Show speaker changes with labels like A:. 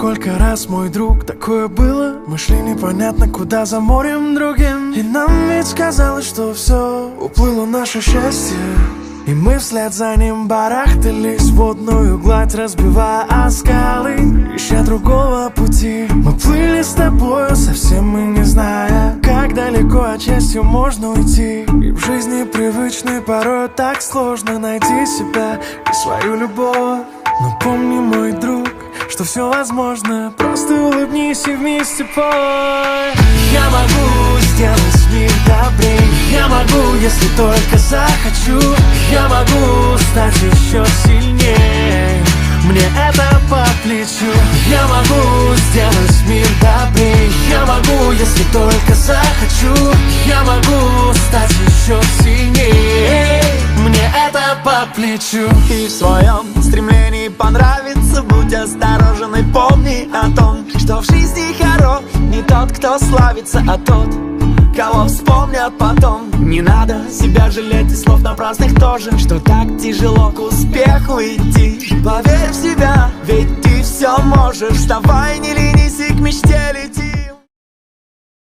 A: сколько раз, мой друг, такое было. Мы шли непонятно куда, за морем другим, и нам ведь казалось, что все, уплыло наше счастье. И мы вслед за ним барахтались в водную гладь, разбивая о скалы, ища другого пути. Мы плыли с тобою, совсем мы не зная, как далеко от счастья можно уйти. И в жизни привычной порой так сложно найти себя и свою любовь. Но помни, мой друг, что все возможно, просто улыбнись и вместе пой. Я могу сделать мир добрее, я могу, если только захочу. Я могу стать еще сильнее, мне это по плечу. Я могу сделать мир добрее, я могу, если только захочу. Я могу стать еще сильнее, мне это по плечу.
B: И в своем стремлении понравиться будь осторожен и помни о том, что в жизни хорош не тот, кто славится, а тот, кого вспомнят потом. Не надо себя жалеть и слов напрасных тоже, что так тяжело к успеху идти. Поверь в себя, ведь ты все можешь. Вставай, не